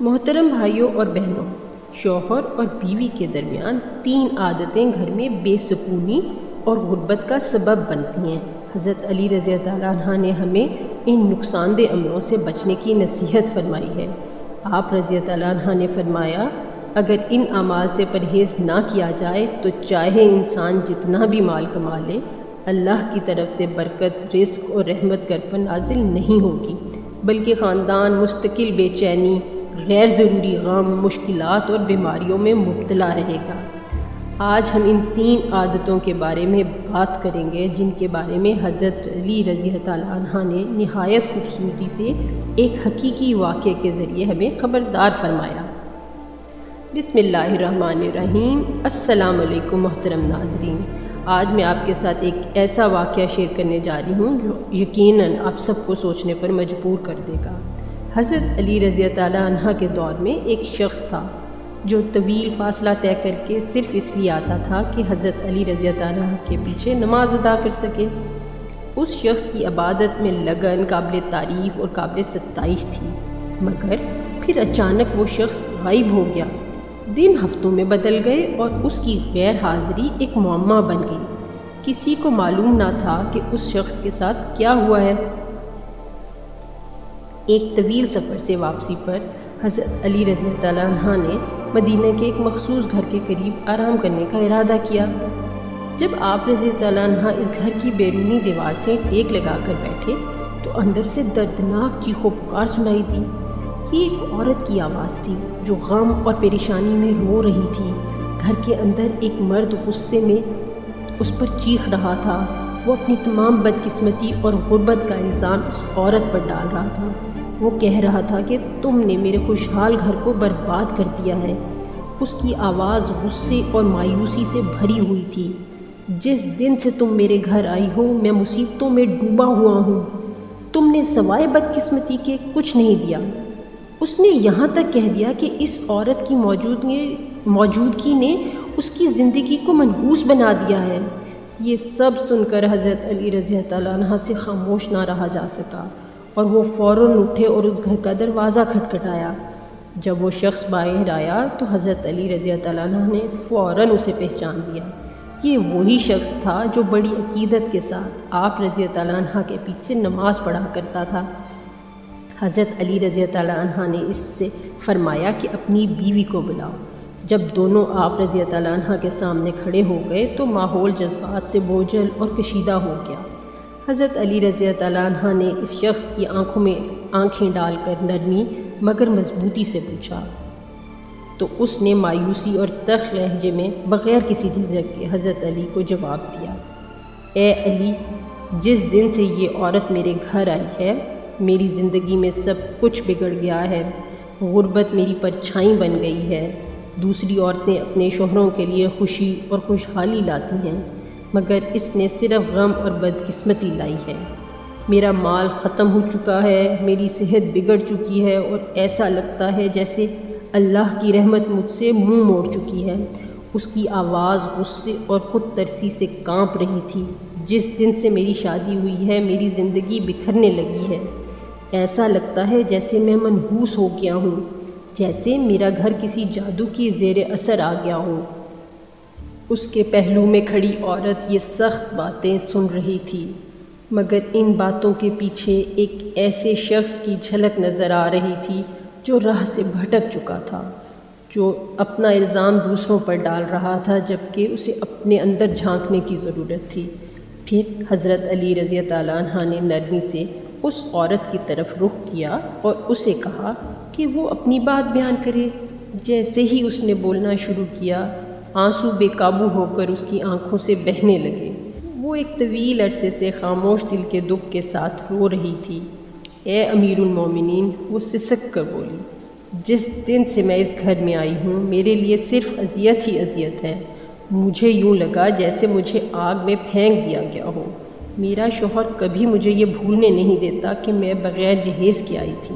محترم بھائیوں اور بہنوں، شوہر اور بیوی کے درمیان 3 عادتیں گھر میں بے سکونی اور غربت کا سبب بنتی ہیں۔ حضرت علی رضی اللہ عنہ نے ہمیں ان نقصان دہ عملوں سے بچنے کی نصیحت فرمائی ہے۔ آپ رضی اللہ عنہ نے فرمایا، اگر ان اعمال سے پرہیز نہ کیا جائے تو چاہے انسان جتنا بھی مال کما لے، اللہ کی طرف سے برکت، رزق اور رحمت گھر پر نازل نہیں ہوگی، بلکہ خاندان مستقل بے چینی، غیر ضروری غم، مشکلات اور بیماریوں میں مبتلا رہے گا۔ آج ہم ان 3 عادتوں کے بارے میں بات کریں گے جن کے بارے میں حضرت علی رضی اللہ عنہ نے نہایت خوبصورتی سے ایک حقیقی واقعے کے ذریعے ہمیں خبردار فرمایا۔ بسم اللہ الرحمن الرحیم۔ السلام علیکم محترم ناظرین، آج میں آپ کے ساتھ ایک ایسا واقعہ شیئر کرنے جا رہی ہوں جو یقیناً آپ سب کو سوچنے پر مجبور کر دے گا۔ حضرت علی رضی اللہ عنہ کے دور میں ایک شخص تھا جو طویل فاصلہ طے کر کے صرف اس لیے آتا تھا کہ حضرت علی رضی اللہ عنہ کے پیچھے نماز ادا کر سکے۔ اس شخص کی عبادت میں لگن قابل تعریف اور قابل ستائش تھی، مگر پھر اچانک وہ شخص غائب ہو گیا۔ دن ہفتوں میں بدل گئے اور اس کی غیر حاضری ایک معمہ بن گئی۔ کسی کو معلوم نہ تھا کہ اس شخص کے ساتھ کیا ہوا ہے۔ ایک طویل سفر سے واپسی پر حضرت علی رضی اللہ عنہ نے مدینہ کے ایک مخصوص گھر کے قریب آرام کرنے کا ارادہ کیا۔ جب آپ رضی اللہ عنہ اس گھر کی بیرونی دیوار سے ٹیک لگا کر بیٹھے تو اندر سے دردناک چیخ و پکار سنائی دی۔ یہ ایک عورت کی آواز تھی جو غم اور پریشانی میں رو رہی تھی۔ گھر کے اندر ایک مرد غصے میں اس پر چیخ رہا تھا۔ وہ اپنی تمام بدقسمتی اور غربت کا الزام اس عورت پر ڈال رہا تھا۔ وہ کہہ رہا تھا کہ تم نے میرے خوشحال گھر کو برباد کر دیا ہے۔ اس کی آواز غصے اور مایوسی سے بھری ہوئی تھی۔ جس دن سے تم میرے گھر آئی ہو میں مصیبتوں میں ڈوبا ہوا ہوں۔ تم نے سوائے بدقسمتی کے کچھ نہیں دیا۔ اس نے یہاں تک کہہ دیا کہ اس عورت کی موجودگی نے اس کی زندگی کو منحوس بنا دیا ہے۔ یہ سب سن کر حضرت علی رضی اللہ عنہ سے خاموش نہ رہا جا سکا اور وہ فوراً اٹھے اور اس گھر کا دروازہ کھٹکھٹایا۔ جب وہ شخص باہر آیا تو حضرت علی رضی اللہ عنہ نے فوراً اسے پہچان لیا۔ یہ وہی شخص تھا جو بڑی عقیدت کے ساتھ آپ رضی اللہ عنہ کے پیچھے نماز پڑھا کرتا تھا۔ حضرت علی رضی اللہ عنہ نے اس سے فرمایا کہ اپنی بیوی کو بلاؤ۔ جب دونوں آپ رضی اللہ عنہ کے سامنے کھڑے ہو گئے تو ماحول جذبات سے بوجھل اور کشیدہ ہو گیا۔ حضرت علی رضی اللہ عنہ نے اس شخص کی آنکھوں میں آنکھیں ڈال کر نرمی مگر مضبوطی سے پوچھا، تو اس نے مایوسی اور تلخ لہجے میں بغیر کسی جھجک کے حضرت علی کو جواب دیا، اے علی، جس دن سے یہ عورت میرے گھر آئی ہے میری زندگی میں سب کچھ بگڑ گیا ہے۔ غربت میری پرچھائی بن گئی ہے۔ دوسری عورتیں اپنے شوہروں کے لیے خوشی اور خوشحالی لاتی ہیں، مگر اس نے صرف غم اور بدقسمتی لائی ہے۔ میرا مال ختم ہو چکا ہے، میری صحت بگڑ چکی ہے اور ایسا لگتا ہے جیسے اللہ کی رحمت مجھ سے منہ موڑ چکی ہے۔ اس کی آواز غصے اور خود ترسی سے کانپ رہی تھی۔ جس دن سے میری شادی ہوئی ہے میری زندگی بکھرنے لگی ہے۔ ایسا لگتا ہے جیسے میں منحوس ہو گیا ہوں، جیسے میرا گھر کسی جادو کی زیر اثر آ گیا ہو۔ اس کے پہلو میں کھڑی عورت یہ سخت باتیں سن رہی تھی، مگر ان باتوں کے پیچھے ایک ایسے شخص کی جھلک نظر آ رہی تھی جو راہ سے بھٹک چکا تھا، جو اپنا الزام دوسروں پر ڈال رہا تھا جبکہ اسے اپنے اندر جھانکنے کی ضرورت تھی۔ پھر حضرت علی رضی اللہ عنہ نے نرمی سے اس عورت کی طرف رخ کیا اور اسے کہا کہ وہ اپنی بات بیان کرے۔ جیسے ہی اس نے بولنا شروع کیا، آنسو بے قابو ہو کر اس کی آنکھوں سے بہنے لگے۔ وہ ایک طویل عرصے سے خاموش دل کے دکھ کے ساتھ رو رہی تھی۔ اے امیر المومنین، وہ سسک کر بولی، جس دن سے میں اس گھر میں آئی ہوں میرے لیے صرف اذیت ہی اذیت ہے۔ مجھے یوں لگا جیسے مجھے آگ میں پھینک دیا گیا ہو۔ میرا شوہر کبھی مجھے یہ بھولنے نہیں دیتا کہ میں بغیر جہیز کے آئی تھی۔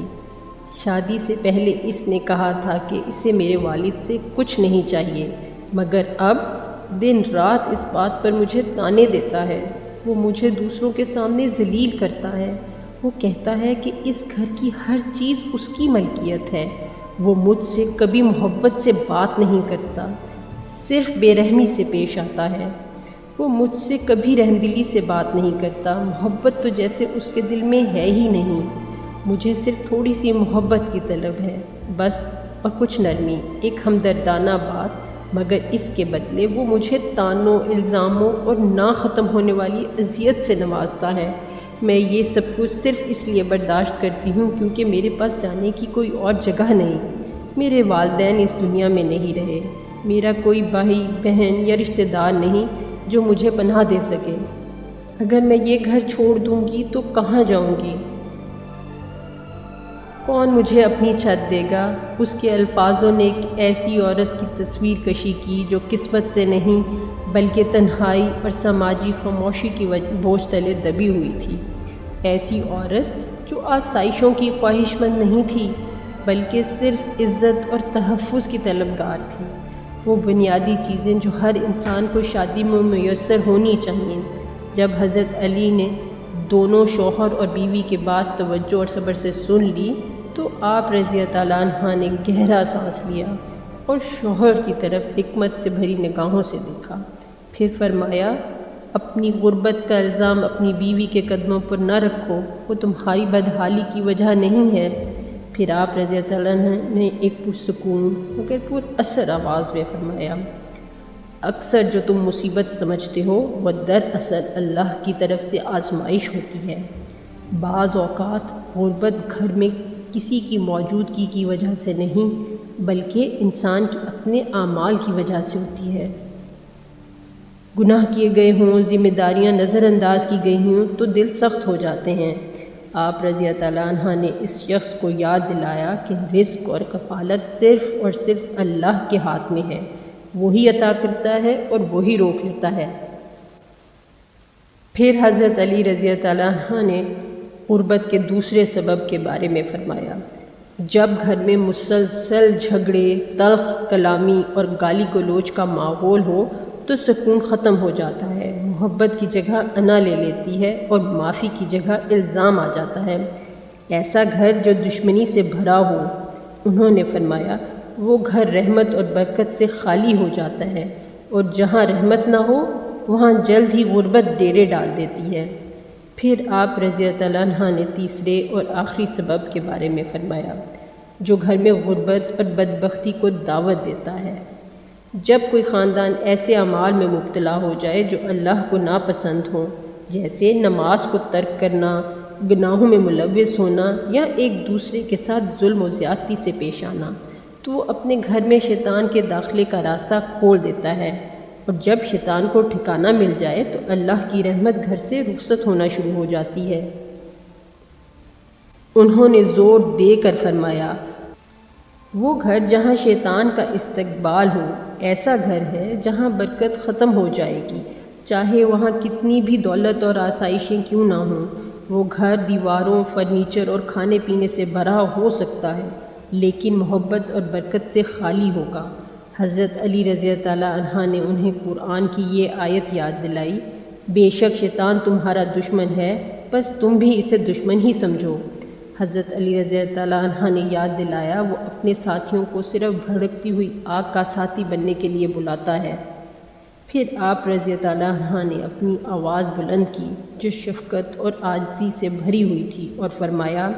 شادی سے پہلے اس نے کہا تھا کہ اسے میرے والد سے کچھ نہیں چاہیے، مگر اب دن رات اس بات پر مجھے طعنے دیتا ہے۔ وہ مجھے دوسروں کے سامنے ذلیل کرتا ہے۔ وہ کہتا ہے کہ اس گھر کی ہر چیز اس کی ملکیت ہے۔ وہ مجھ سے کبھی محبت سے بات نہیں کرتا، صرف بے رحمی سے پیش آتا ہے۔ وہ مجھ سے کبھی رحمدلی سے بات نہیں کرتا، محبت تو جیسے اس کے دل میں ہے ہی نہیں۔ مجھے صرف تھوڑی سی محبت کی طلب ہے بس، اور کچھ نرمی، ایک ہمدردانہ بات، مگر اس کے بدلے وہ مجھے طعنوں، الزاموں اور نہ ختم ہونے والی اذیت سے نوازتا ہے۔ میں یہ سب کچھ صرف اس لیے برداشت کرتی ہوں کیونکہ میرے پاس جانے کی کوئی اور جگہ نہیں۔ میرے والدین اس دنیا میں نہیں رہے، میرا کوئی بھائی بہن یا رشتہ دار نہیں جو مجھے پناہ دے سکے۔ اگر میں یہ گھر چھوڑ دوں گی تو کہاں جاؤں گی؟ کون مجھے اپنی چھت دے گا؟ اس کے الفاظوں نے ایک ایسی عورت کی تصویر کشی کی جو قسمت سے نہیں بلکہ تنہائی اور سماجی خاموشی کی بوجھ تلے دبی ہوئی تھی۔ ایسی عورت جو آسائشوں کی خواہش مند نہیں تھی بلکہ صرف عزت اور تحفظ کی طلبگار تھی، وہ بنیادی چیزیں جو ہر انسان کو شادی میں میسر ہونی چاہیے۔ جب حضرت علی نے دونوں شوہر اور بیوی کے بات توجہ اور صبر سے سن لی تو آپ رضی اللہ عنہ نے گہرا سانس لیا اور شوہر کی طرف حکمت سے بھری نگاہوں سے دیکھا، پھر فرمایا، اپنی غربت کا الزام اپنی بیوی کے قدموں پر نہ رکھو، وہ تمہاری بدحالی کی وجہ نہیں ہے۔ پھر آپ رضی اللہ عنہ نے ایک پرسکون مگر پر اثر آواز میں فرمایا، اکثر جو تم مصیبت سمجھتے ہو وہ دراصل اللہ کی طرف سے آزمائش ہوتی ہے۔ بعض اوقات غربت گھر میں کسی کی موجودگی کی وجہ سے نہیں بلکہ انسان کے اپنے اعمال کی وجہ سے ہوتی ہے۔ گناہ کیے گئے ہوں، ذمہ داریاں نظر انداز کی گئی ہوں تو دل سخت ہو جاتے ہیں۔ آپ رضی اللہ عنہ نے اس شخص کو یاد دلایا کہ رزق اور کفالت صرف اور صرف اللہ کے ہاتھ میں ہے، وہی عطا کرتا ہے اور وہی روک لیتا ہے۔ پھر حضرت علی رضی اللہ عنہ نے غربت کے دوسرے سبب کے بارے میں فرمایا، جب گھر میں مسلسل جھگڑے، تلخ کلامی اور گالی گلوچ کا ماحول ہو تو سکون ختم ہو جاتا ہے، محبت کی جگہ انا لے لیتی ہے اور معافی کی جگہ الزام آ جاتا ہے۔ ایسا گھر جو دشمنی سے بھرا ہو، انہوں نے فرمایا، وہ گھر رحمت اور برکت سے خالی ہو جاتا ہے، اور جہاں رحمت نہ ہو وہاں جلد ہی غربت ڈیرے ڈال دیتی ہے۔ پھر آپ رضی اللہ عنہ نے تیسرے اور آخری سبب کے بارے میں فرمایا جو گھر میں غربت اور بدبختی کو دعوت دیتا ہے۔ جب کوئی خاندان ایسے اعمال میں مبتلا ہو جائے جو اللہ کو ناپسند ہوں، جیسے نماز کو ترک کرنا، گناہوں میں ملوث ہونا یا ایک دوسرے کے ساتھ ظلم و زیادتی سے پیش آنا، تو وہ اپنے گھر میں شیطان کے داخلے کا راستہ کھول دیتا ہے، اور جب شیطان کو ٹھکانہ مل جائے تو اللہ کی رحمت گھر سے رخصت ہونا شروع ہو جاتی ہے۔ انہوں نے زور دے کر فرمایا، وہ گھر جہاں شیطان کا استقبال ہو ایسا گھر ہے جہاں برکت ختم ہو جائے گی، چاہے وہاں کتنی بھی دولت اور آسائشیں کیوں نہ ہوں۔ وہ گھر دیواروں، فرنیچر اور کھانے پینے سے بھرا ہو سکتا ہے لیکن محبت اور برکت سے خالی ہوگا۔ حضرت علی رضی اللہ عنہ نے انہیں قرآن کی یہ آیت یاد دلائی، بے شک شیطان تمہارا دشمن ہے، بس تم بھی اسے دشمن ہی سمجھو۔ حضرت علی رضی اللہ عنہ نے یاد دلایا، وہ اپنے ساتھیوں کو صرف بھڑکتی ہوئی آگ کا ساتھی بننے کے لیے بلاتا ہے۔ پھر آپ رضی اللہ عنہ نے اپنی آواز بلند کی جو شفقت اور عاجزی سے بھری ہوئی تھی اور فرمایا،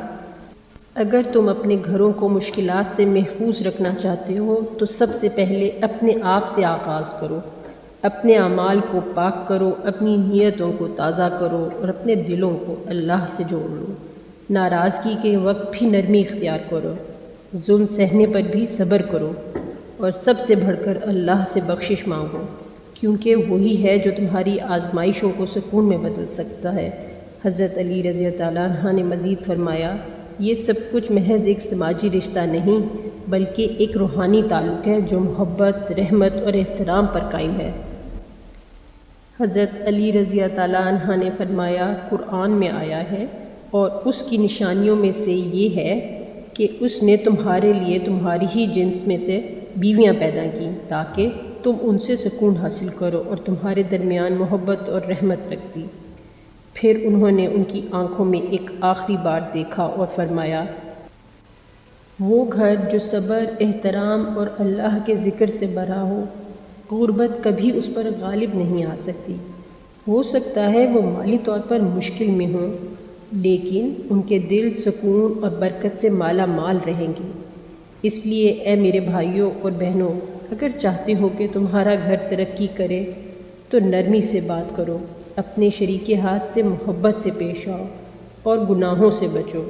اگر تم اپنے گھروں کو مشکلات سے محفوظ رکھنا چاہتے ہو تو سب سے پہلے اپنے آپ سے آغاز کرو، اپنے اعمال کو پاک کرو، اپنی نیتوں کو تازہ کرو اور اپنے دلوں کو اللہ سے جوڑ لو۔ ناراضگی کے وقت بھی نرمی اختیار کرو، ظلم سہنے پر بھی صبر کرو، اور سب سے بڑھ کر اللہ سے بخشش مانگو، کیونکہ وہی ہے جو تمہاری آزمائشوں کو سکون میں بدل سکتا ہے۔ حضرت علی رضی اللہ عنہ نے مزید فرمایا، یہ سب کچھ محض ایک سماجی رشتہ نہیں بلکہ ایک روحانی تعلق ہے جو محبت، رحمت اور احترام پر قائم ہے۔ حضرت علی رضی اللہ عنہ نے فرمایا، قرآن میں آیا ہے اور اس کی نشانیوں میں سے یہ ہے کہ اس نے تمہارے لیے تمہاری ہی جنس میں سے بیویاں پیدا کیں تاکہ تم ان سے سکون حاصل کرو اور تمہارے درمیان محبت اور رحمت رکھ دی۔ پھر انہوں نے ان کی آنکھوں میں ایک آخری بار دیکھا اور فرمایا، وہ گھر جو صبر، احترام اور اللہ کے ذکر سے بھرا ہو، غربت کبھی اس پر غالب نہیں آ سکتی۔ ہو سکتا ہے وہ مالی طور پر مشکل میں ہوں، لیکن ان کے دل سکون اور برکت سے مالا مال رہیں گے۔ اس لیے اے میرے بھائیوں اور بہنوں، اگر چاہتے ہو کہ تمہارا گھر ترقی کرے تو نرمی سے بات کرو، اپنے شریک ہاتھ سے محبت سے پیش آؤ اور گناہوں سے بچو۔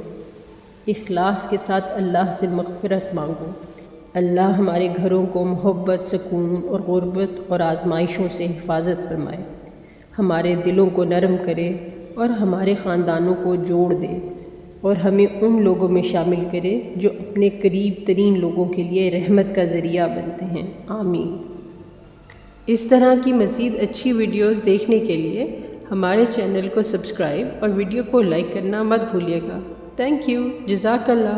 اخلاص کے ساتھ اللہ سے مغفرت مانگو۔ اللہ ہمارے گھروں کو محبت، سکون اور غربت اور آزمائشوں سے حفاظت فرمائے، ہمارے دلوں کو نرم کرے اور ہمارے خاندانوں کو جوڑ دے، اور ہمیں ان لوگوں میں شامل کرے جو اپنے قریب ترین لوگوں کے لیے رحمت کا ذریعہ بنتے ہیں۔ آمین۔ اس طرح کی مزید اچھی ویڈیوز دیکھنے کے لیے ہمارے چینل کو سبسکرائب اور ویڈیو کو لائک کرنا مت بھولیے گا۔ تھینک یو، جزاک اللہ۔